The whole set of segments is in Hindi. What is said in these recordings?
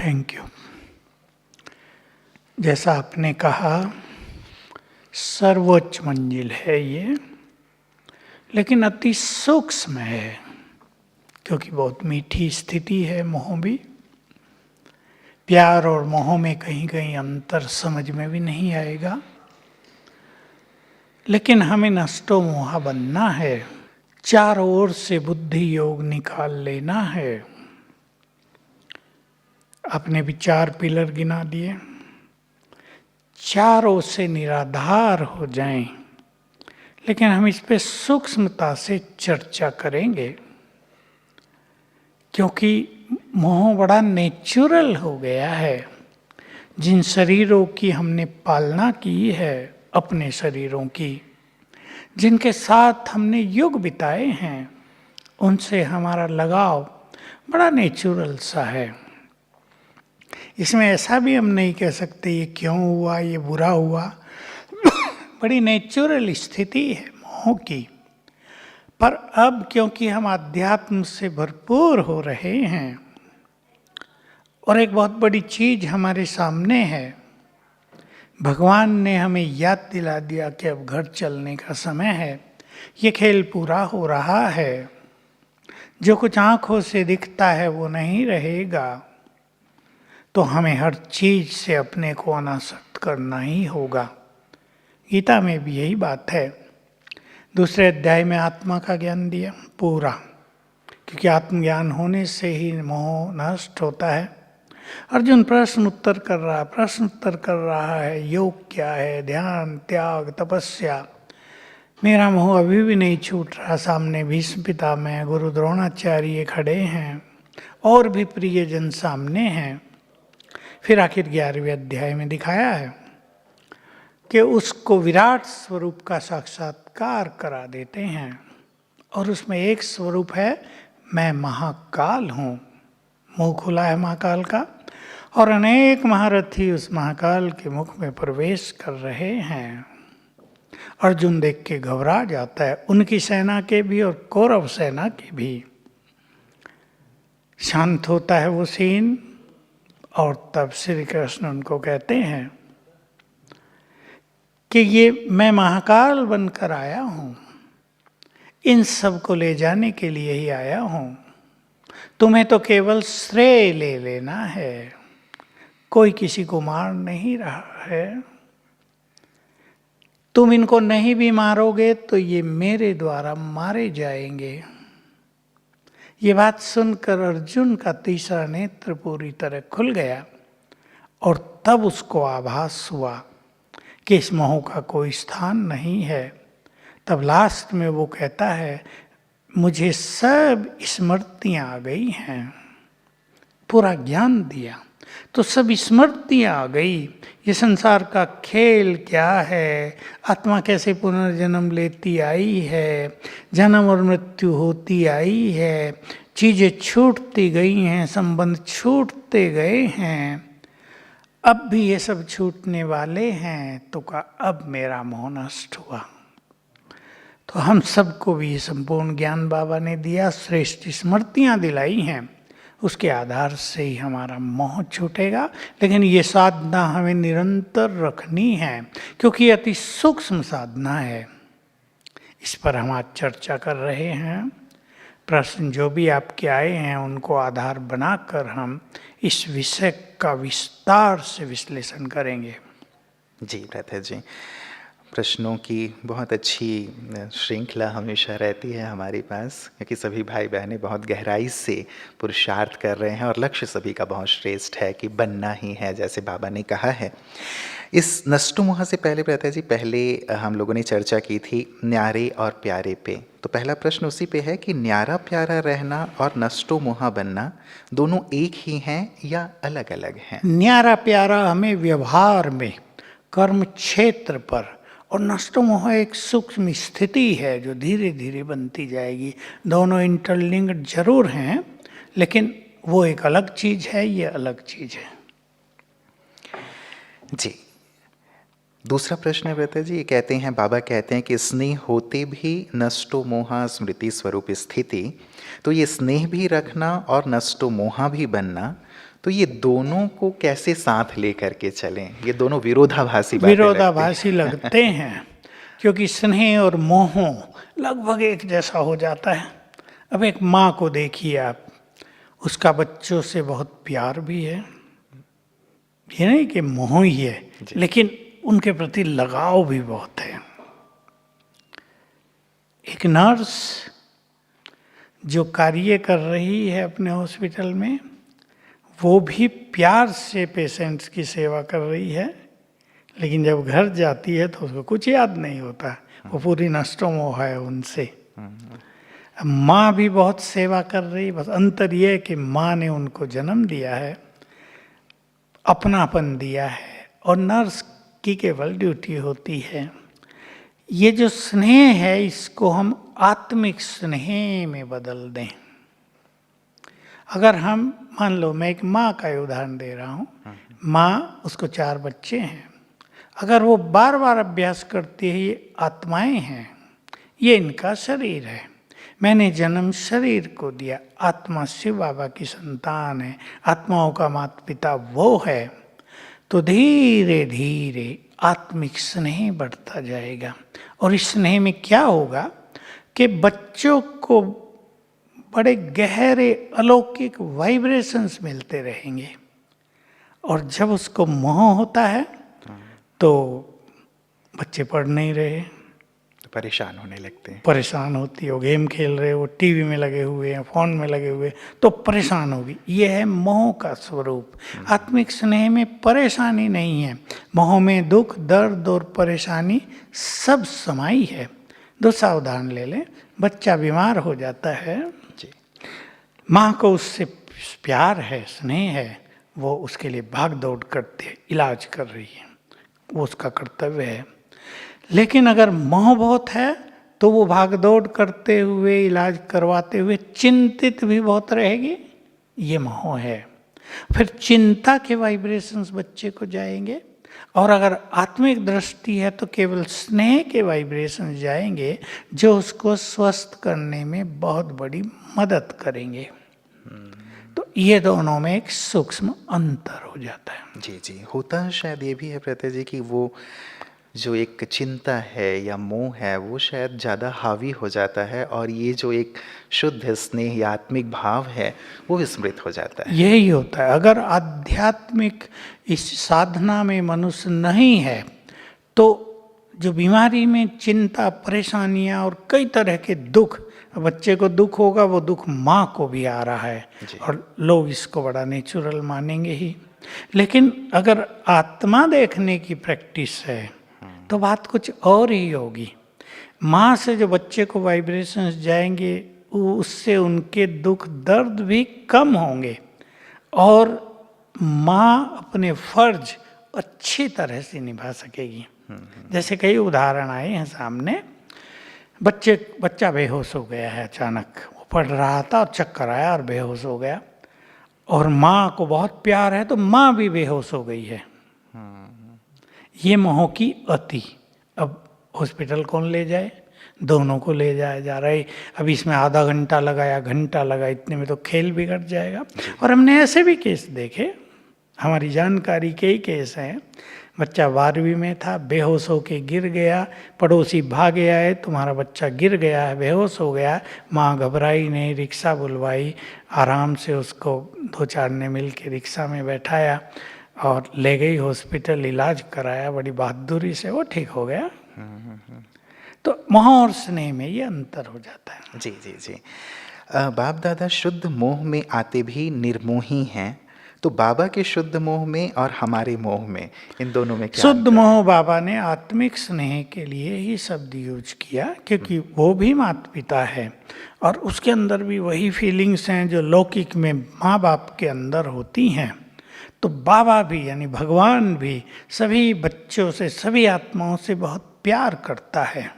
Thank you. जैसा आपने कहा, सर्वोच्च मंजिल है ये, लेकिन अति सूक्ष्म है, क्योंकि बहुत मीठी स्थिति है। मोह भी, प्यार और मोह में कहीं कहीं अंतर समझ में भी नहीं आएगा, लेकिन हमें नष्टो मोहा बनना है। चारों ओर से बुद्धि योग निकाल लेना है। आपने भी 4 पिलर गिना दिए, चारों से निराधार हो जाएं, लेकिन हम इस पे सूक्ष्मता से चर्चा करेंगे, क्योंकि मोह बड़ा नेचुरल हो गया है। जिन शरीरों की हमने पालना की है, अपने शरीरों की, जिनके साथ हमने युग बिताए हैं, उनसे हमारा लगाव बड़ा नेचुरल सा है। इसमें ऐसा भी हम नहीं कह सकते ये क्यों हुआ, ये बुरा हुआ। बड़ी नेचुरल स्थिति है मोह की। पर अब क्योंकि हम अध्यात्म से भरपूर हो रहे हैं और एक बहुत बड़ी चीज हमारे सामने है, भगवान ने हमें याद दिला दिया कि अब घर चलने का समय है, ये खेल पूरा हो रहा है। जो कुछ आंखों से दिखता है वो नहीं रहेगा, तो हमें हर चीज से अपने को अनासक्त करना ही होगा। गीता में भी यही बात है। दूसरे अध्याय में आत्मा का ज्ञान दिया पूरा, क्योंकि आत्मज्ञान होने से ही मोह नष्ट होता है। अर्जुन प्रश्न उत्तर कर रहा है, योग क्या है, ध्यान, त्याग, तपस्या। मेरा मोह अभी भी नहीं छूट रहा। सामने भीष्म पितामह, गुरु द्रोणाचार्य खड़े हैं, और भी प्रियजन सामने हैं। फिर आखिर 11वें अध्याय में दिखाया है कि उसको विराट स्वरूप का साक्षात्कार करा देते हैं, और उसमें एक स्वरूप है, मैं महाकाल हूँ। मुंह खुला है महाकाल का, और अनेक महारथी उस महाकाल के मुख में प्रवेश कर रहे हैं। अर्जुन देख के घबरा जाता है, उनकी सेना के भी और कौरव सेना के भी। शांत होता है वो सीन, और तब श्री कृष्ण उनको कहते हैं कि ये मैं महाकाल बनकर आया हूं, इन सब को ले जाने के लिए ही आया हूं। तुम्हें तो केवल श्रेय ले लेना है, कोई किसी को मार नहीं रहा है। तुम इनको नहीं भी मारोगे तो ये मेरे द्वारा मारे जाएंगे। ये बात सुनकर अर्जुन का तीसरा नेत्र पूरी तरह खुल गया, और तब उसको आभास हुआ कि इस मोह का कोई स्थान नहीं है। तब लास्ट में वो कहता है, मुझे सब स्मृतियां आ गई हैं। पूरा ज्ञान दिया तो सब स्मृतियां आ गई। ये संसार का खेल क्या है, आत्मा कैसे पुनर्जन्म लेती आई है, जन्म और मृत्यु होती आई है, चीजें छूटती गई हैं, संबंध छूटते गए हैं, अब भी ये सब छूटने वाले हैं। तो का अब मेरा मोह नष्ट हुआ। तो हम सबको भी ये संपूर्ण ज्ञान बाबा ने दिया, श्रेष्ठ स्मृतियां दिलाई हैं, उसके आधार से ही हमारा मोह छूटेगा। लेकिन ये साधना हमें निरंतर रखनी है, क्योंकि अति सूक्ष्म साधना है। इस पर हम आज चर्चा कर रहे हैं। प्रश्न जो भी आपके आए हैं उनको आधार बनाकर हम इस विषय का विस्तार से विश्लेषण करेंगे। जी ब्रदर जी, प्रश्नों की बहुत अच्छी श्रृंखला हमेशा रहती है हमारे पास, क्योंकि सभी भाई बहनें बहुत गहराई से पुरुषार्थ कर रहे हैं, और लक्ष्य सभी का बहुत श्रेष्ठ है कि बनना ही है, जैसे बाबा ने कहा है। इस नष्टो मोह से पहले ब्रदर जी, पहले हम लोगों ने चर्चा की थी न्यारे और प्यारे पे। तो पहला प्रश्न उसी पे है कि न्यारा प्यारा रहना और नष्टो मोह बनना दोनों एक ही हैं या अलग अलग हैं? न्यारा प्यारा हमें व्यवहार में, कर्म क्षेत्र पर, और नष्टो मोह एक सूक्ष्म स्थिति है जो धीरे धीरे बनती जाएगी। दोनों इंटरलिंक्ड जरूर हैं, लेकिन वो एक अलग चीज है, ये अलग चीज है। जी, दूसरा प्रश्न है ब्रता जी, ये कहते हैं, बाबा कहते हैं कि स्नेह होते भी नष्टो मोहा स्मृति स्वरूप स्थिति, तो ये स्नेह भी रखना और नष्टो मोहा भी बनना, तो ये दोनों को कैसे साथ लेकर के चलें? ये दोनों विरोधाभासी बातें विरोधाभासी लगते हैं, क्योंकि स्नेह और मोह लगभग एक जैसा हो जाता है। अब एक माँ को देखिए आप, उसका बच्चों से बहुत प्यार भी है, ये नहीं कि मोह ही है, लेकिन उनके प्रति लगाव भी बहुत है। एक नर्स जो कार्य कर रही है अपने हॉस्पिटल में, वो भी प्यार से पेशेंट्स की सेवा कर रही है, लेकिन जब घर जाती है तो उसको कुछ याद नहीं होता, वो पूरी नष्टो मोह है उनसे। माँ भी बहुत सेवा कर रही, बस अंतर ये है कि माँ ने उनको जन्म दिया है, अपनापन दिया है, और नर्स की केवल ड्यूटी होती है। ये जो स्नेह है, इसको हम आत्मिक स्नेह में बदल दें। अगर हम, मान लो मैं एक माँ का उदाहरण दे रहा हूँ, माँ, उसको 4 बच्चे हैं, अगर वो बार बार अभ्यास करती है, ये आत्माएं हैं, ये इनका शरीर है, मैंने जन्म शरीर को दिया, आत्मा शिव बाबा की संतान है, आत्माओं का माता पिता वो है, तो धीरे धीरे आत्मिक स्नेह बढ़ता जाएगा। और इस स्नेह में क्या होगा कि बच्चों को बड़े गहरे अलौकिक वाइब्रेशंस मिलते रहेंगे, और जब उसको मोह होता है तो बच्चे पढ़ नहीं रहे, परेशान होने लगते हैं, परेशान होती हो, गेम खेल रहे हो, टीवी में लगे हुए हैं, फोन में लगे हुए, तो परेशान होगी। ये है मोह का स्वरूप। आत्मिक स्नेह में परेशानी नहीं है, मोह में दुख, दर्द और परेशानी सब समाई है। दूसरा उदाहरण ले लें, बच्चा बीमार हो जाता है, माँ को उससे प्यार है, स्नेह है, वो उसके लिए भाग दौड़ करते, इलाज कर रही है, वो उसका कर्तव्य है। लेकिन अगर मोह बहुत है तो वो भाग दौड़ करते हुए, इलाज करवाते हुए चिंतित भी बहुत रहेगी, ये मोह है। फिर चिंता के वाइब्रेशंस बच्चे को जाएंगे, और अगर आत्मिक दृष्टि है तो केवल स्नेह के वाइब्रेशंस जाएंगे, जो उसको स्वस्थ करने में बहुत बड़ी मदद करेंगे। तो ये दोनों में एक सूक्ष्म अंतर हो जाता है। जी जी, होता है शायद ये भी है प्रत्यय जी कि वो जो एक चिंता है या मोह है, वो शायद ज़्यादा हावी हो जाता है, और ये जो एक शुद्ध स्नेह या आत्मिक भाव है वो विस्मृत हो जाता है। यही होता है। अगर आध्यात्मिक इस साधना में मनुष्य नहीं है, तो जो बीमारी में चिंता, परेशानियां और कई तरह के दुख, बच्चे को दुख होगा, वो दुख माँ को भी आ रहा है, और लोग इसको बड़ा नेचुरल मानेंगे ही। लेकिन अगर आत्मा देखने की प्रैक्टिस है तो बात कुछ और ही होगी। माँ से जो बच्चे को वाइब्रेशंस जाएंगे, उससे उनके दुख दर्द भी कम होंगे, और माँ अपने फर्ज अच्छी तरह से निभा सकेगी। जैसे कई उदाहरण आए हैं सामने, बच्चा बेहोश हो गया है अचानक, वो पढ़ रहा था और चक्कर आया और बेहोश हो गया, और माँ को बहुत प्यार है तो माँ भी बेहोश हो गई है। ये मोह की अति। अब हॉस्पिटल कौन ले जाए? दोनों को ले जाया जा रहा है। अब इसमें आधा घंटा लगा या घंटा लगा, इतने में तो खेल बिगड़ जाएगा। और हमने ऐसे भी केस देखे, हमारी जानकारी के ही केस हैं। बच्चा 12वीं में था, बेहोश होके गिर गया, पड़ोसी भागे आए, तुम्हारा बच्चा गिर गया है, बेहोश हो गया। माँ घबराई नहीं, रिक्शा बुलवाई, आराम से उसको 2-4 ने मिल के रिक्शा में बैठाया और ले गई हॉस्पिटल, इलाज कराया, बड़ी बहादुरी से वो ठीक हो गया। तो मोह और स्नेह में ये अंतर हो जाता है। जी जी जी। बाप दादा शुद्ध मोह में आते भी निर्मोही हैं, तो बाबा के शुद्ध मोह में और हमारे मोह में, इन दोनों में क्या शुद्ध अंतर है? मोह बाबा ने आत्मिक स्नेह के लिए ही शब्द यूज किया, क्योंकि वो भी माता पिता है, और उसके अंदर भी वही फीलिंग्स हैं जो लौकिक में माँ बाप के अंदर होती हैं। तो बाबा भी, यानी भगवान भी, सभी बच्चों से, सभी आत्माओं से बहुत प्यार करता है।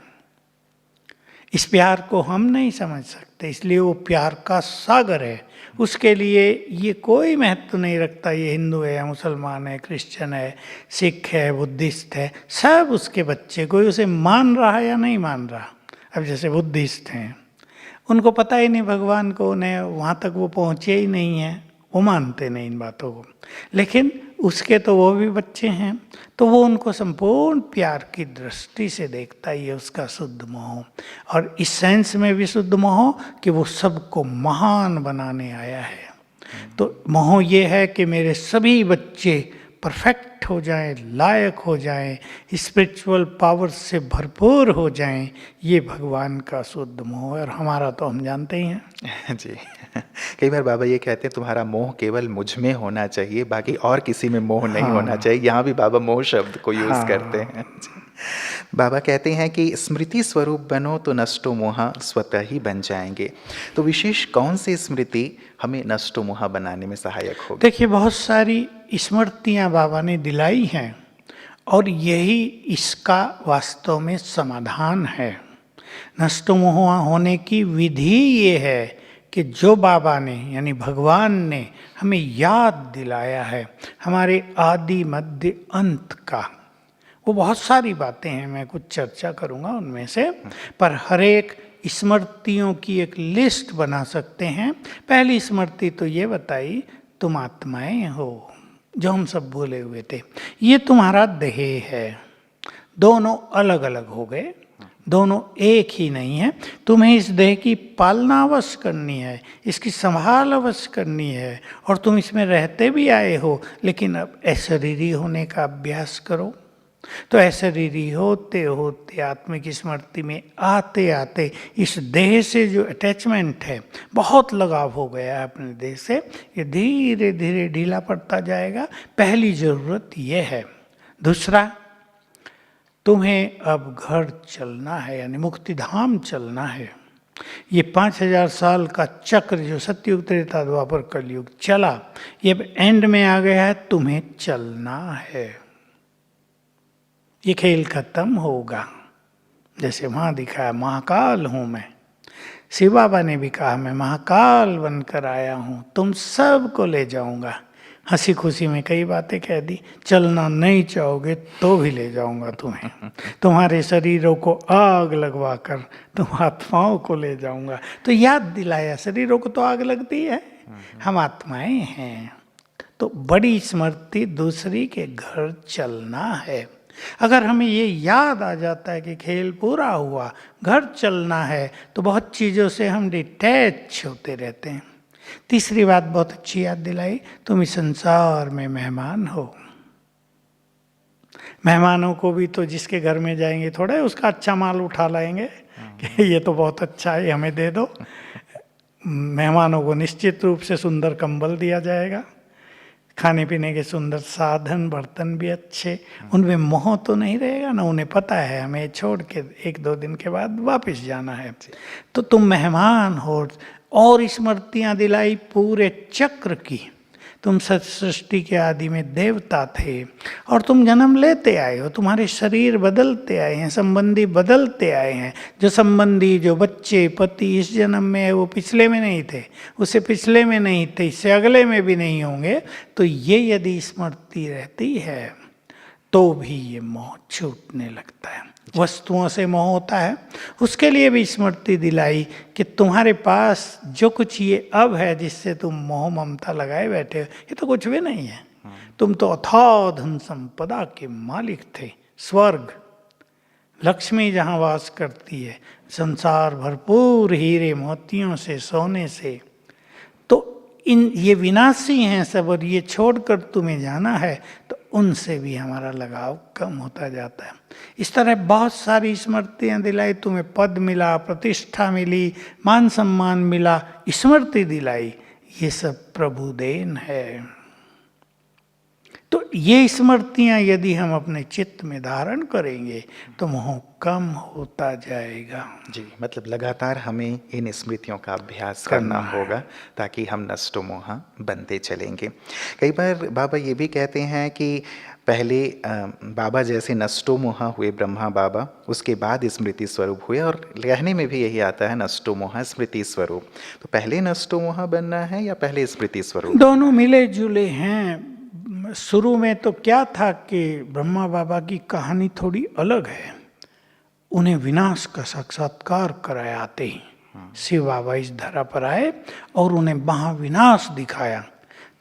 इस प्यार को हम नहीं समझ सकते, इसलिए वो प्यार का सागर है। उसके लिए ये कोई महत्व नहीं रखता, ये हिंदू है या मुसलमान है, क्रिश्चियन है, सिख है, बुद्धिस्ट है, सब उसके बच्चे, कोई उसे मान रहा है या नहीं मान रहा। अब जैसे बुद्धिस्ट हैं, उनको पता ही नहीं भगवान को, उन्हें वहाँ तक वो पहुँचे ही नहीं हैं, वो मानते नहीं इन बातों को, लेकिन उसके तो वो भी बच्चे हैं, तो वो उनको संपूर्ण प्यार की दृष्टि से देखता ही है, उसका शुद्ध मोह। और इस सेंस में भी शुद्ध मोह कि वो सबको महान बनाने आया है। तो मोह ये है कि मेरे सभी बच्चे परफेक्ट हो जाएं, लायक हो जाएं, स्पिरिचुअल पावर से भरपूर हो जाएं, ये भगवान का शुद्ध मोह है। और हमारा तो हम जानते ही हैं जी। कई बार बाबा ये कहते हैं तुम्हारा मोह केवल मुझ में होना चाहिए, बाकी और किसी में मोह नहीं होना चाहिए। यहाँ भी बाबा मोह शब्द को यूज़ करते हैं। जी। बाबा कहते हैं कि स्मृति स्वरूप बनो तो नष्टो मोह स्वतः ही बन जाएंगे। तो विशेष कौन सी स्मृति हमें नष्टो मोह बनाने में सहायक होगी? देखिए, बहुत सारी स्मृतियाँ बाबा ने दिलाई हैं और यही इसका वास्तव में समाधान है। नष्ट मोह होने की विधि ये है कि जो बाबा ने यानी भगवान ने हमें याद दिलाया है हमारे आदि मध्य अंत का, वो बहुत सारी बातें हैं, मैं कुछ चर्चा करूंगा उनमें से, पर हर एक स्मृतियों की एक लिस्ट बना सकते हैं। पहली स्मृति तो ये बताई, तुम आत्माएं हो, जो हम सब भूले हुए थे, ये तुम्हारा देह है। दोनों अलग अलग हो गए, दोनों एक ही नहीं है। तुम्हें इस देह की पालना अवश्य करनी है, इसकी संभाल अवश्य करनी है, और तुम इसमें रहते भी आए हो, लेकिन अब अशरीरी होने का अभ्यास करो। तो अशरीरी होते होते आत्मिक स्मृति में आते आते इस देह से जो अटैचमेंट है, बहुत लगाव हो गया है अपने देह से, ये धीरे धीरे ढीला पड़ता जाएगा। पहली जरूरत ये है। दूसरा, तुम्हें अब घर चलना है, यानी मुक्ति धाम चलना है। ये 5000 साल का चक्र जो सतयुग त्रेता द्वापर कलयुग चला, ये अब एंड में आ गया है, तुम्हें चलना है। ये खेल खत्म होगा। जैसे वहाँ दिखाया, महाकाल हूँ मैं। शिव बाबा ने भी कहा, मैं महाकाल बनकर आया हूँ, तुम सबको ले जाऊंगा। हंसी खुशी में कई बातें कह दी, चलना नहीं चाहोगे तो भी ले जाऊंगा तुम्हें, तुम्हारे शरीरों को आग लगवा कर तुम आत्माओं को ले जाऊंगा। तो याद दिलाया, शरीरों को तो आग लगती है, हम आत्माएं हैं। तो बड़ी स्मृति दूसरी के घर चलना है। अगर हमें ये याद आ जाता है कि खेल पूरा हुआ, घर चलना है, तो बहुत चीज़ों से हम डिटैच होते रहते हैं। तीसरी बात बहुत अच्छी याद दिलाई, तुम इस संसार में मेहमान हो। मेहमानों को भी तो जिसके घर में जाएंगे थोड़ा उसका अच्छा माल उठा लाएंगे कि ये तो बहुत अच्छा है, हमें दे दो। मेहमानों को निश्चित रूप से सुंदर कंबल दिया जाएगा, खाने पीने के सुंदर साधन, बर्तन भी अच्छे। उनमें मोह तो नहीं रहेगा ना, उन्हें पता है हमें छोड़ के 1-2 दिन के बाद वापस जाना है। तो तुम मेहमान हो। और स्मृतियाँ दिलाई पूरे चक्र की। तुम सृष्टि के आदि में देवता थे और तुम जन्म लेते आए हो, तुम्हारे शरीर बदलते आए हैं, संबंधी बदलते आए हैं। जो संबंधी, जो बच्चे, पति इस जन्म में है वो पिछले में नहीं थे, उससे पिछले में नहीं थे, इससे अगले में भी नहीं होंगे। तो ये यदि स्मृति रहती है तो भी ये मोह छूटने लगता है। वस्तुओं से मोह होता है, उसके लिए भी स्मृति दिलाई कि तुम्हारे पास जो कुछ ये अब है जिससे तुम मोह ममता लगाए बैठे हो, ये तो कुछ भी नहीं है। तुम तो अथाह धन संपदा के मालिक थे। स्वर्ग, लक्ष्मी जहाँ वास करती है, संसार भरपूर हीरे मोतियों से, सोने से। तो ये विनाशी हैं सब, और ये छोड़कर तुम्हें जाना है, तो उनसे भी हमारा लगाव कम होता जाता है। इस तरह बहुत सारी स्मृतियाँ दिलाई, तुम्हें पद मिला, प्रतिष्ठा मिली, मान सम्मान मिला, स्मृति दिलाई, ये सब प्रभु देन है। तो ये स्मृतियाँ यदि हम अपने चित्त में धारण करेंगे तो मोह कम होता जाएगा। जी, मतलब लगातार हमें इन स्मृतियों का अभ्यास करना होगा ताकि हम नष्टो मोह बनते चलेंगे। कई बार बाबा ये भी कहते हैं कि पहले बाबा जैसे नष्टो मोह हुए ब्रह्मा बाबा, उसके बाद स्मृति स्वरूप हुए, और कहने में भी यही आता है नष्टो मोह स्मृति स्वरूप। तो पहले नष्टो मोह बनना है या पहले स्मृति स्वरूप? दोनों मिले जुले हैं। शुरू में तो क्या था कि ब्रह्मा बाबा की कहानी थोड़ी अलग है। उन्हें विनाश का साक्षात्कार कराया आते ही शिव बाबा इस धरा पर आए और उन्हें महाविनाश दिखाया।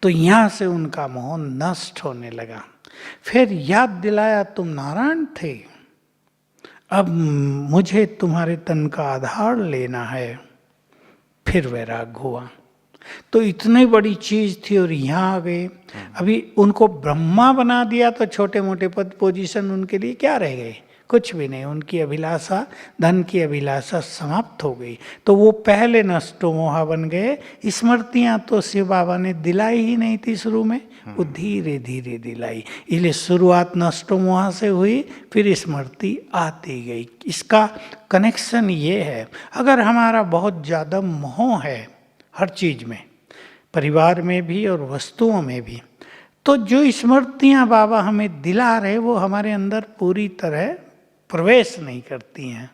तो यहाँ से उनका मोह नष्ट होने लगा। फिर याद दिलाया तुम नारायण थे, अब मुझे तुम्हारे तन का आधार लेना है। फिर वैराग हुआ। तो इतनी बड़ी चीज थी और यहाँ आ गए। अभी उनको ब्रह्मा बना दिया तो छोटे मोटे पद पोजीशन उनके लिए क्या रह गए? कुछ भी नहीं। उनकी अभिलाषा, धन की अभिलाषा समाप्त हो गई। तो वो पहले नष्टो मोहा बन गए। स्मृतियां तो शिव बाबा ने दिलाई ही नहीं थी शुरू में, वो धीरे धीरे दिलाई। इसलिए शुरुआत नष्टो मोहा से हुई, फिर स्मृति आती गई। इसका कनेक्शन ये है, अगर हमारा बहुत ज़्यादा मोह है हर चीज में, परिवार में भी और वस्तुओं में भी, तो जो स्मृतियां बाबा हमें दिला रहे वो हमारे अंदर पूरी तरह प्रवेश नहीं करती हैं।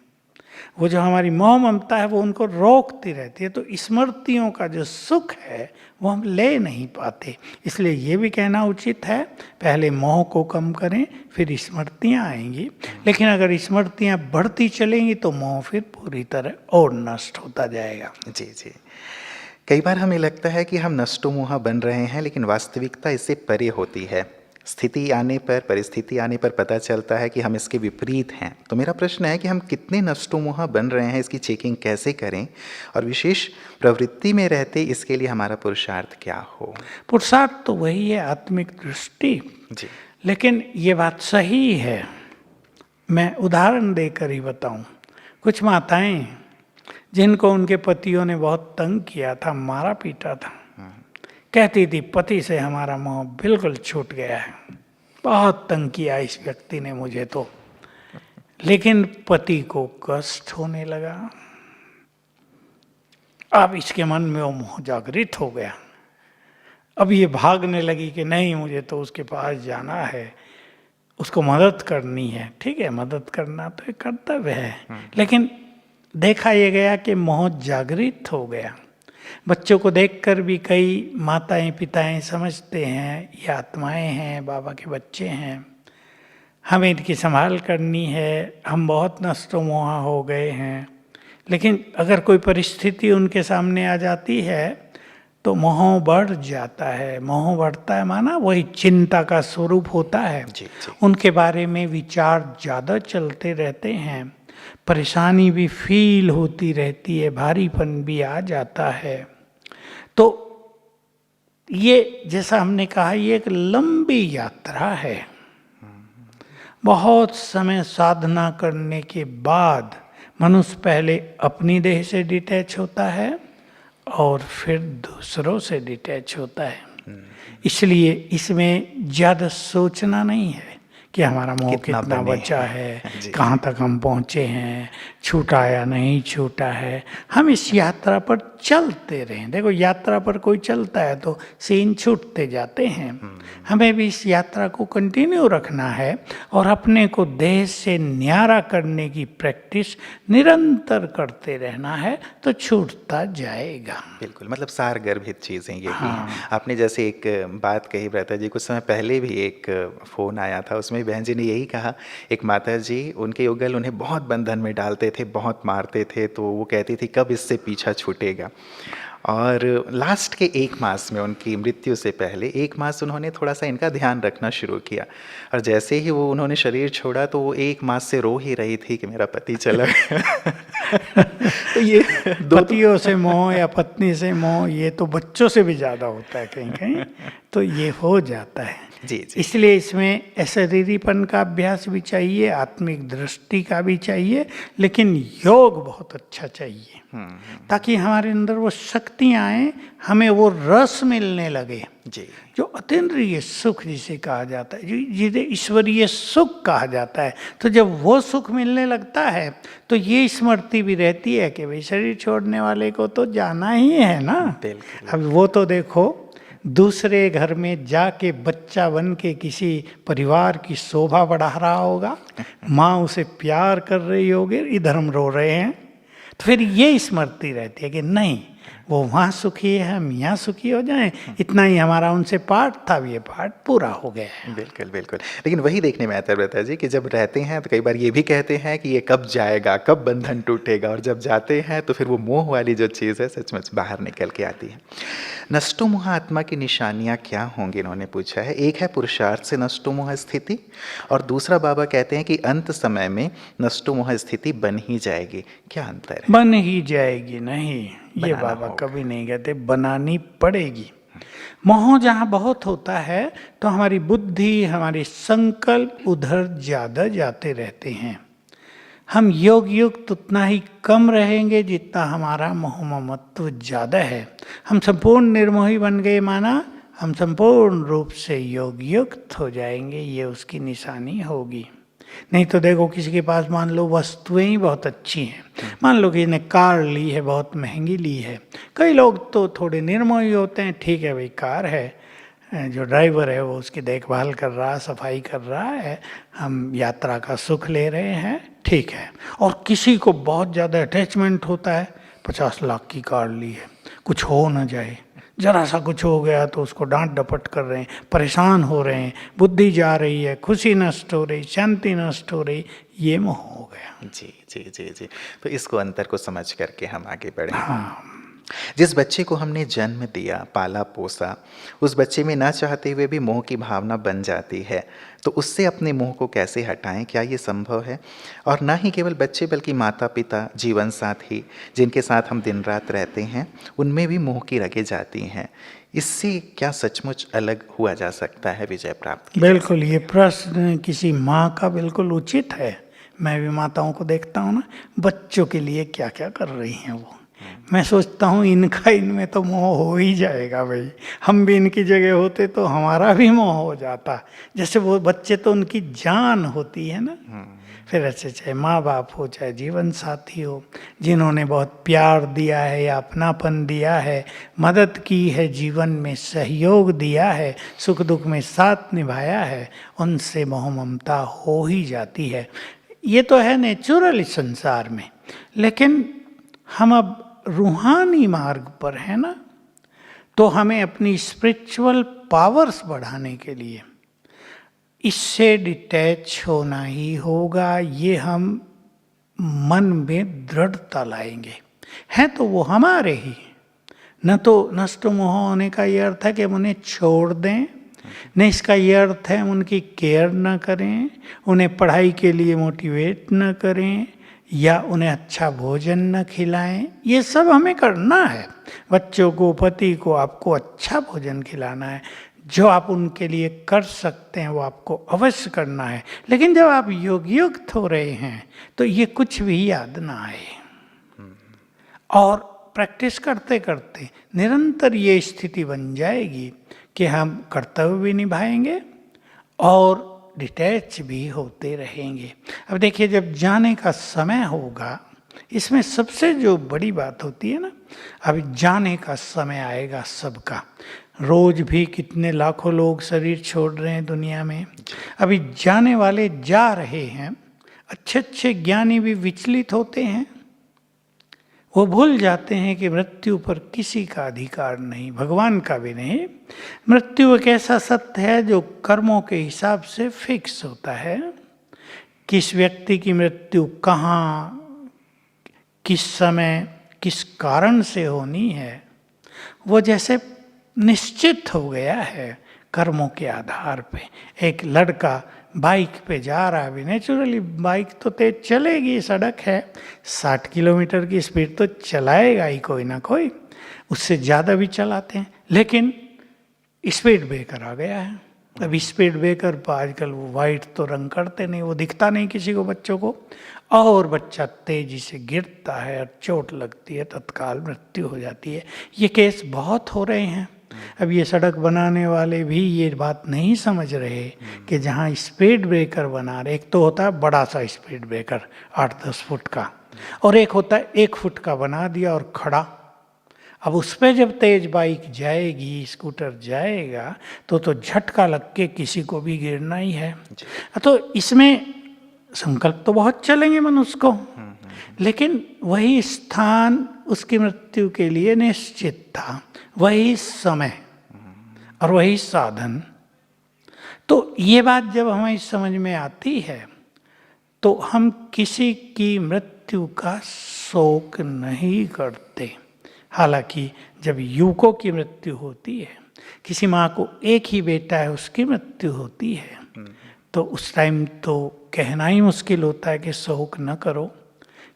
वो जो हमारी मोह ममता है वो उनको रोकती रहती है। तो स्मृतियों का जो सुख है वो हम ले नहीं पाते। इसलिए ये भी कहना उचित है, पहले मोह को कम करें, फिर स्मृतियाँ आएंगी। लेकिन अगर स्मृतियाँ बढ़ती चलेंगी तो मोह फिर पूरी तरह और नष्ट होता जाएगा। जी जी। कई बार हमें लगता है कि हम नष्टो मोहा बन रहे हैं, लेकिन वास्तविकता इससे परे होती है। स्थिति आने पर, परिस्थिति आने पर पता चलता है कि हम इसके विपरीत हैं। तो मेरा प्रश्न है कि हम कितने नष्टो मोहा बन रहे हैं, इसकी चेकिंग कैसे करें, और विशेष प्रवृत्ति में रहते इसके लिए हमारा पुरुषार्थ क्या हो? पुरुषार्थ तो वही है, आत्मिक दृष्टि जी। लेकिन ये बात सही है। मैं उदाहरण देकर ही बताऊं। कुछ माताएं जिनको उनके पतियों ने बहुत तंग किया था, मारा पीटा था, कहती थी पति से हमारा मोह बिल्कुल छूट गया है, बहुत तंग किया इस व्यक्ति ने मुझे तो। लेकिन पति को कष्ट होने लगा। अब इसके मन में वो मोह जागृत हो गया। अब ये भागने लगी कि नहीं, मुझे तो उसके पास जाना है, उसको मदद करनी है। ठीक है, मदद करना तो एक कर्तव्य है, लेकिन देखा ये गया कि मोह जागृत हो गया। बच्चों को देखकर भी कई माताएं पिताएं समझते हैं ये आत्माएं हैं, बाबा के बच्चे हैं, हमें इनकी संभाल करनी है, हम बहुत नष्टो मोहा हो गए हैं। लेकिन अगर कोई परिस्थिति उनके सामने आ जाती है तो मोह बढ़ जाता है। मोह बढ़ता है माना वही चिंता का स्वरूप होता है। जी, जी। उनके बारे में विचार ज़्यादा चलते रहते हैं, परेशानी भी फील होती रहती है, भारीपन भी आ जाता है। तो ये जैसा हमने कहा, ये एक लंबी यात्रा है। बहुत समय साधना करने के बाद मनुष्य पहले अपनी देह से डिटैच होता है और फिर दूसरों से डिटैच होता है। इसलिए इसमें ज़्यादा सोचना नहीं है कि हमारा मोह कितना बचा है, कहाँ तक हम पहुँचे हैं, छूटा या नहीं छूटा है। हम इस यात्रा पर चलते रहें। देखो, यात्रा पर कोई चलता है तो सीन छूटते जाते हैं। हमें भी इस यात्रा को कंटिन्यू रखना है और अपने को देह से न्यारा करने की प्रैक्टिस निरंतर करते रहना है, तो छूटता जाएगा। बिल्कुल, मतलब सार गर्भित चीज़ें ये भी। आपने जैसे एक बात कही भ्राता जी, कुछ समय पहले भी एक फ़ोन आया था, उसमें बहन जी ने यही कहा, एक माता जी, उनके युगल उन्हें बहुत बंधन में डालते थे, बहुत मारते थे, तो वो कहती थी कब इससे पीछा छूटेगा। और लास्ट के 1 मास में, उनकी मृत्यु से पहले 1 मास उन्होंने थोड़ा सा इनका ध्यान रखना शुरू किया। और जैसे ही वो उन्होंने शरीर छोड़ा तो वो 1 मास से रो ही रही थी कि मेरा पति चला गया। तो ये पतियों से मोह या पत्नी से मोह, ये तो बच्चों से भी ज़्यादा होता है कहीं कहीं, तो ये हो जाता है। जी जी। इसलिए इसमें शरीरीपन का अभ्यास भी चाहिए, आत्मिक दृष्टि का भी चाहिए, लेकिन योग बहुत अच्छा चाहिए, ताकि हमारे अंदर वो शक्तियाँ आएँ, हमें वो रस मिलने लगे जी, जो अतीन्द्रिय सुख जिसे कहा जाता है, जिसे ईश्वरीय सुख कहा जाता है। तो जब वो सुख मिलने लगता है तो ये स्मृति भी रहती है कि भाई शरीर छोड़ने वाले को तो जाना ही है ना। अब वो तो देखो, दूसरे घर में जाके बच्चा बन के किसी परिवार की शोभा बढ़ा रहा होगा, माँ उसे प्यार कर रही होगी, इधर हम रो रहे हैं, तो फिर ये स्मृति रहती है कि नहीं, वो वहाँ सुखी है, हम यहाँ सुखी हो जाएं, इतना ही हमारा उनसे पाठ था, ये पाठ पूरा हो गया है। बिल्कुल बिल्कुल। लेकिन वही देखने में आता है व्रता जी कि जब रहते हैं तो कई बार ये भी कहते हैं कि ये कब जाएगा, कब बंधन टूटेगा, और जब जाते हैं तो फिर वो मोह वाली जो चीज़ है सचमुच बाहर निकल के आती है। नष्टो मोह आत्मा की निशानियाँ क्या होंगी, इन्होंने पूछा है। एक है पुरुषार्थ से नष्टो मोह स्थिति, और दूसरा बाबा कहते हैं कि अंत समय में नष्टो मोह स्थिति बन ही जाएगी। क्या अंतर है? बन ही जाएगी नहीं, ये बनाना बाबा होगा। कभी नहीं कहते, बनानी पड़ेगी। मोह जहाँ बहुत होता है तो हमारी बुद्धि, हमारे संकल्प उधर ज़्यादा जाते रहते हैं। हम योग युक्त उतना ही कम रहेंगे जितना हमारा मोह ममत्व ज़्यादा है। हम संपूर्ण निर्मोही बन गए माना, हम संपूर्ण रूप से योग युक्त हो जाएंगे, ये उसकी निशानी होगी। नहीं तो देखो किसी के पास मान लो वस्तुएं ही बहुत अच्छी हैं, मान लो कि इसने कार ली है, बहुत महंगी ली है। कई लोग तो थोड़े निर्मोही होते हैं, ठीक है भाई कार है, जो ड्राइवर है वो उसकी देखभाल कर रहा है, सफाई कर रहा है, हम यात्रा का सुख ले रहे हैं, ठीक है। और किसी को बहुत ज़्यादा अटैचमेंट होता है, 50 लाख की कार ली है, कुछ हो न जाए, जरा सा कुछ हो गया तो उसको डांट डपट कर रहे हैं, परेशान हो रहे हैं, बुद्धि जा रही है, खुशी नष्ट हो रही, शांति नष्ट हो रही, ये मोह हो गया। जी जी जी जी। तो इसको अंतर को समझ करके हम आगे बढ़े। हाँ, जिस बच्चे को हमने जन्म दिया, पाला पोसा, उस बच्चे में ना चाहते हुए भी मोह की भावना बन जाती है, तो उससे अपने मोह को कैसे हटाएं? क्या ये संभव है? और ना ही केवल बच्चे बल्कि माता पिता, जीवन साथी जिनके साथ हम दिन रात रहते हैं, उनमें भी मोह की रगें जाती हैं। इससे क्या सचमुच अलग हुआ जा सकता है, विजय प्राप्त की? बिल्कुल ये प्रश्न किसी माँ का बिल्कुल उचित है। मैं भी माताओं को देखता हूँ ना, बच्चों के लिए क्या क्या कर रही हैं वो। मैं सोचता हूँ इनका इनमें तो मोह हो ही जाएगा भाई, हम भी इनकी जगह होते तो हमारा भी मोह हो जाता। जैसे वो बच्चे तो उनकी जान होती है ना, फिर ऐसे चाहे माँ बाप हो, चाहे जीवन साथी हो, जिन्होंने बहुत प्यार दिया है या अपनापन दिया है, मदद की है, जीवन में सहयोग दिया है, सुख दुख में साथ निभाया है, उनसे मोह ममता हो ही जाती है। ये तो है नेचुरल इस संसार में। लेकिन हम अब रूहानी मार्ग पर है ना, तो हमें अपनी स्पिरिचुअल पावर्स बढ़ाने के लिए इससे डिटैच होना ही होगा। ये हम मन में दृढ़ता लाएंगे, हैं तो वो हमारे ही, न तो नष्ट मोह होने का ये अर्थ है कि हम उन्हें छोड़ दें, न इसका ये अर्थ है हम उनकी केयर न करें, उन्हें पढ़ाई के लिए मोटिवेट न करें, या उन्हें अच्छा भोजन न खिलाएं। ये सब हमें करना है। बच्चों को, पति को आपको अच्छा भोजन खिलाना है, जो आप उनके लिए कर सकते हैं वो आपको अवश्य करना है। लेकिन जब आप योग युक्त हो रहे हैं तो ये कुछ भी याद ना आए, और प्रैक्टिस करते करते निरंतर ये स्थिति बन जाएगी कि हम कर्तव्य भी निभाएंगे और डिटैच भी होते रहेंगे। अब देखिए जब जाने का समय होगा, इसमें सबसे जो बड़ी बात होती है ना, अभी जाने का समय आएगा सबका। रोज भी कितने लाखों लोग शरीर छोड़ रहे हैं दुनिया में, अभी जाने वाले जा रहे हैं। अच्छे अच्छे ज्ञानी भी विचलित होते हैं, वो भूल जाते हैं कि मृत्यु पर किसी का अधिकार नहीं, भगवान का भी नहीं। मृत्यु एक ऐसा सत्य है जो कर्मों के हिसाब से फिक्स होता है। किस व्यक्ति की मृत्यु कहाँ, किस समय, किस कारण से होनी है, वो जैसे निश्चित हो गया है कर्मों के आधार पे। एक लड़का बाइक पे जा रहा है, नेचुरली बाइक तो तेज चलेगी, सड़क है, 60 किलोमीटर की स्पीड तो चलाएगा ही कोई ना कोई, उससे ज़्यादा भी चलाते हैं। लेकिन स्पीड ब्रेकर आ गया है। अब स्पीड ब्रेकर पर आजकल वो वाइट तो रंग करते नहीं, वो दिखता नहीं किसी को, बच्चों को, और बच्चा तेजी से गिरता है और चोट लगती है, तत्काल मृत्यु हो जाती है। ये केस बहुत हो रहे हैं। अब ये सड़क बनाने वाले भी ये बात नहीं समझ रहे कि जहाँ स्पीड ब्रेकर बना रहे, एक तो होता है बड़ा सा स्पीड ब्रेकर 8-10 फुट का, और एक होता है 1 फुट का बना दिया और खड़ा। अब उस पर जब तेज बाइक जाएगी, स्कूटर जाएगा, तो झटका लग के किसी को भी गिरना ही है। तो इसमें संकल्प तो बहुत चलेंगे मनुष्य को, लेकिन वही स्थान उसकी मृत्यु के लिए निश्चित था, वही समय और वही साधन। तो ये बात जब हमें समझ में आती है तो हम किसी की मृत्यु का शोक नहीं करते। हालांकि जब युवकों की मृत्यु होती है, किसी माँ को एक ही बेटा है उसकी मृत्यु होती है, तो उस टाइम तो कहना ही मुश्किल होता है कि शोक न करो,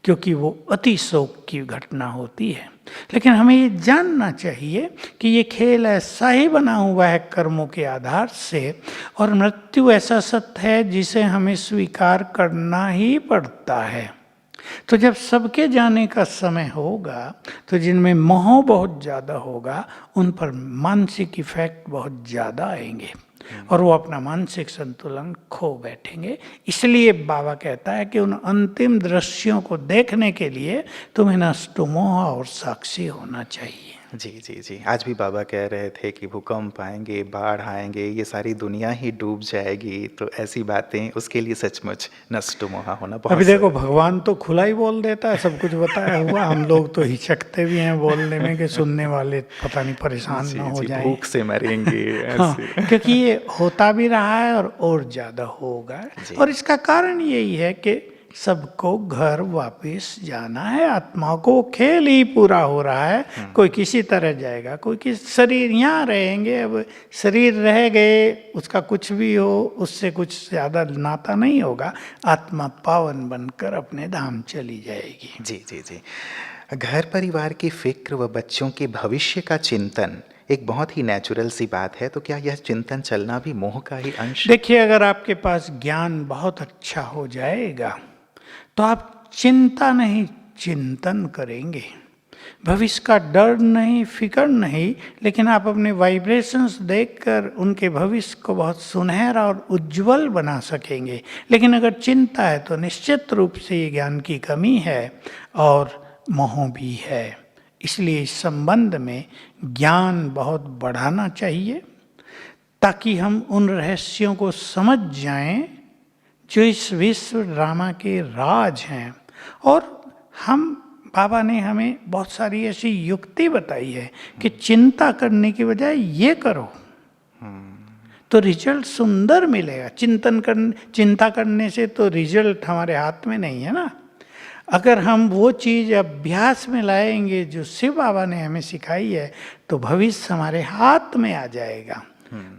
क्योंकि वो अति शोक की घटना होती है। लेकिन हमें ये जानना चाहिए कि ये खेल ऐसा ही बना हुआ है कर्मों के आधार से, और मृत्यु ऐसा सत्य है जिसे हमें स्वीकार करना ही पड़ता है। तो जब सबके जाने का समय होगा तो जिनमें मोह बहुत ज़्यादा होगा उन पर मानसिक इफेक्ट बहुत ज़्यादा आएंगे और वो अपना मानसिक संतुलन खो बैठेंगे। इसलिए बाबा कहता है कि उन अंतिम दृश्यों को देखने के लिए तुम्हें नष्ट मोह और साक्षी होना चाहिए। जी जी जी, आज भी बाबा कह रहे थे कि भूकंप आएंगे, बाढ़ आएंगे, ये सारी दुनिया ही डूब जाएगी, तो ऐसी बातें उसके लिए सचमुच नष्ट मोह होना बहुत। अभी देखो भगवान तो खुला ही बोल देता है, सब कुछ बताया हुआ, हम लोग तो हिचकते भी हैं बोलने में कि सुनने वाले पता नहीं परेशान ना हो जाएं, भूख से मरेंगे हाँ, ऐसे। क्योंकि ये होता भी रहा है और ज़्यादा होगा। और इसका कारण यही है कि सबको घर वापस जाना है, आत्मा को खेल ही पूरा हो रहा है। कोई किसी तरह जाएगा, कोई किस शरीर यहाँ रहेंगे, अब शरीर रह गए उसका कुछ भी हो उससे कुछ ज़्यादा नाता नहीं होगा, आत्मा पावन बनकर अपने धाम चली जाएगी। जी जी जी, घर परिवार की फिक्र व बच्चों के भविष्य का चिंतन एक बहुत ही नेचुरल सी बात है, तो क्या यह चिंतन चलना भी मोह का ही अंश? देखिए, अगर आपके पास ज्ञान बहुत अच्छा हो जाएगा तो आप चिंता नहीं चिंतन करेंगे, भविष्य का डर नहीं फिक्र नहीं, लेकिन आप अपने वाइब्रेशंस देखकर उनके भविष्य को बहुत सुनहरा और उज्जवल बना सकेंगे। लेकिन अगर चिंता है तो निश्चित रूप से ये ज्ञान की कमी है और मोह भी है। इसलिए इस संबंध में ज्ञान बहुत बढ़ाना चाहिए ताकि हम उन रहस्यों को समझ जाएं जो इस विश्व ड्रामा के राज हैं। और बाबा ने हमें बहुत सारी ऐसी युक्ति बताई है कि चिंता करने की बजाय ये करो तो रिजल्ट सुंदर मिलेगा। चिंता करने से तो रिजल्ट हमारे हाथ में नहीं है ना। अगर हम वो चीज़ अभ्यास में लाएंगे जो शिव बाबा ने हमें सिखाई है तो भविष्य हमारे हाथ में आ जाएगा,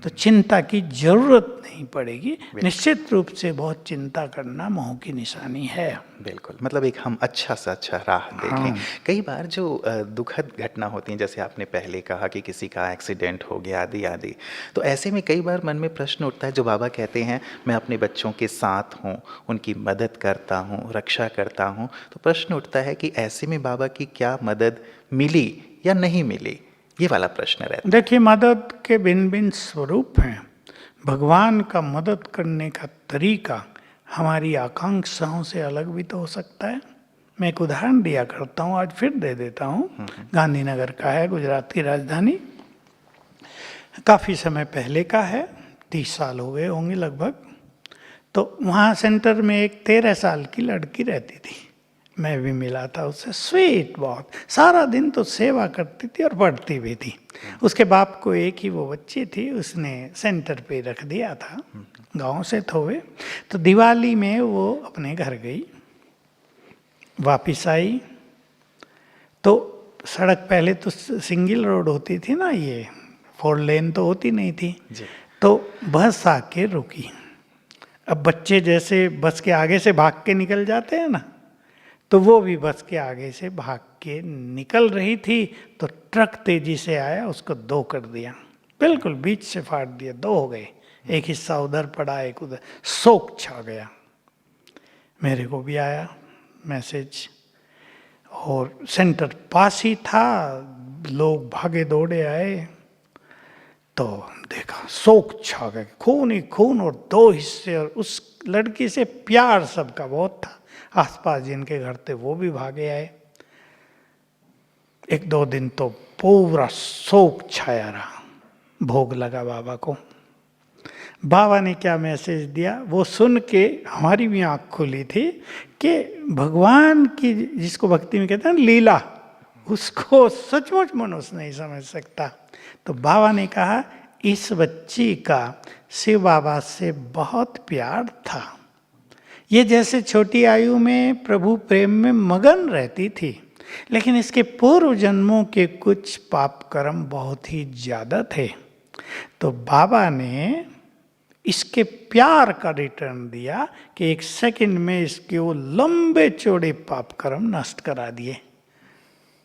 तो चिंता की जरूरत नहीं पड़ेगी। निश्चित रूप से बहुत चिंता करना मोह की निशानी है। बिल्कुल, मतलब एक हम अच्छा सा अच्छा राह देखें। कई बार जो दुखद घटना होती हैं, जैसे आपने पहले कहा कि किसी का एक्सीडेंट हो गया आदि आदि, तो ऐसे में कई बार मन में प्रश्न उठता है, जो बाबा कहते हैं मैं अपने बच्चों के साथ हूँ, उनकी मदद करता हूँ, रक्षा करता हूँ, तो प्रश्न उठता है कि ऐसे में बाबा की क्या मदद मिली या नहीं मिली, ये वाला प्रश्न रहता है। देखिए, मदद के भिन्न भिन्न स्वरूप हैं। भगवान का मदद करने का तरीका हमारी आकांक्षाओं से अलग भी तो हो सकता है। मैं एक उदाहरण दिया करता हूँ, आज फिर दे देता हूँ। गांधीनगर का है, गुजरात की राजधानी, काफ़ी समय पहले का है, 30 साल हो गए होंगे लगभग। तो वहाँ सेंटर में एक 13 साल की लड़की रहती थी, मैं भी मिला था उससे, स्वीट बहुत, सारा दिन तो सेवा करती थी और पढ़ती भी थी। उसके बाप को एक ही वो बच्ची थी, उसने सेंटर पे रख दिया था, गांव से थे वे। तो दिवाली में वो अपने घर गई, वापिस आई तो सड़क पहले तो सिंगल रोड होती थी ना, ये 4 लेन तो होती नहीं थी, तो बस आके रुकी। अब बच्चे जैसे बस के आगे से भाग के निकल जाते हैं ना, तो वो भी बस के आगे से भाग के निकल रही थी, तो ट्रक तेजी से आया, उसको 2 कर दिया, बिल्कुल बीच से फाड़ दिया, 2 हो गए, एक हिस्सा उधर पड़ा एक उधर, शोक छा गया। मेरे को भी आया मैसेज, और सेंटर पास ही था, लोग भागे दौड़े आए, तो देखा शोक छा गया, खून ही खून और 2 हिस्से, और उस लड़की से प्यार सबका बहुत था, आसपास जिनके घर थे वो भी भागे आए। 1-2 दिन तो पूरा शोक छाया रहा। भोग लगा बाबा को, बाबा ने क्या मैसेज दिया वो सुन के हमारी भी आँख खुली थी कि भगवान की, जिसको भक्ति में कहते हैं ना लीला, उसको सचमुच मनुष्य नहीं समझ सकता। तो बाबा ने कहा इस बच्ची का शिव बाबा से बहुत प्यार था। ये जैसे छोटी आयु में प्रभु प्रेम में मगन रहती थी, लेकिन इसके पूर्व जन्मों के कुछ पाप कर्म बहुत ही ज्यादा थे। तो बाबा ने इसके प्यार का रिटर्न दिया कि 1 सेकंड में इसके वो लंबे चौड़े पाप कर्म नष्ट करा दिए।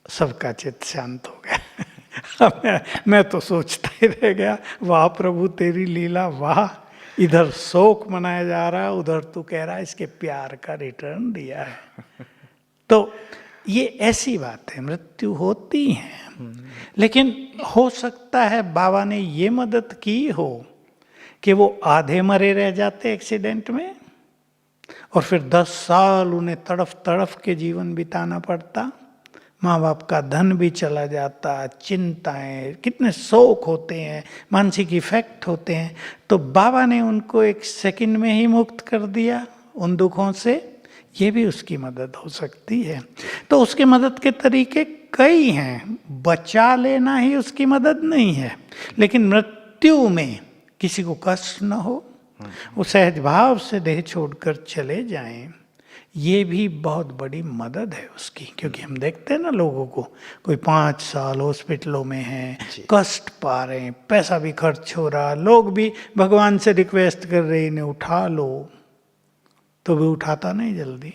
सबका चित्त शांत हो गया। मैं तो सोचता ही रह गया, वाह प्रभु तेरी लीला, वाह। इधर शोक मनाया जा रहा है, उधर तू कह रहा है इसके प्यार का रिटर्न दिया है। तो ये ऐसी बात है, मृत्यु होती है, लेकिन हो सकता है बाबा ने ये मदद की हो कि वो आधे मरे रह जाते एक्सीडेंट में, और फिर 10 साल उन्हें तड़फ तड़फ के जीवन बिताना पड़ता, माँ बाप का धन भी चला जाता, चिंताएं, कितने शोक होते हैं, मानसिक इफेक्ट होते हैं। तो बाबा ने उनको 1 सेकंड में ही मुक्त कर दिया उन दुखों से। ये भी उसकी मदद हो सकती है। तो उसकी मदद के तरीके कई हैं, बचा लेना ही उसकी मदद नहीं है, लेकिन मृत्यु में किसी को कष्ट न हो, वो सहज भाव से देह छोड़कर चले जाएं, ये भी बहुत बड़ी मदद है उसकी। क्योंकि हम देखते हैं ना लोगों को, कोई 5 साल हॉस्पिटलों में हैं, कष्ट पा रहे हैं, पैसा भी खर्च हो रहा, लोग भी भगवान से रिक्वेस्ट कर रहे हैं इन्हें उठा लो, तो भी उठाता नहीं जल्दी,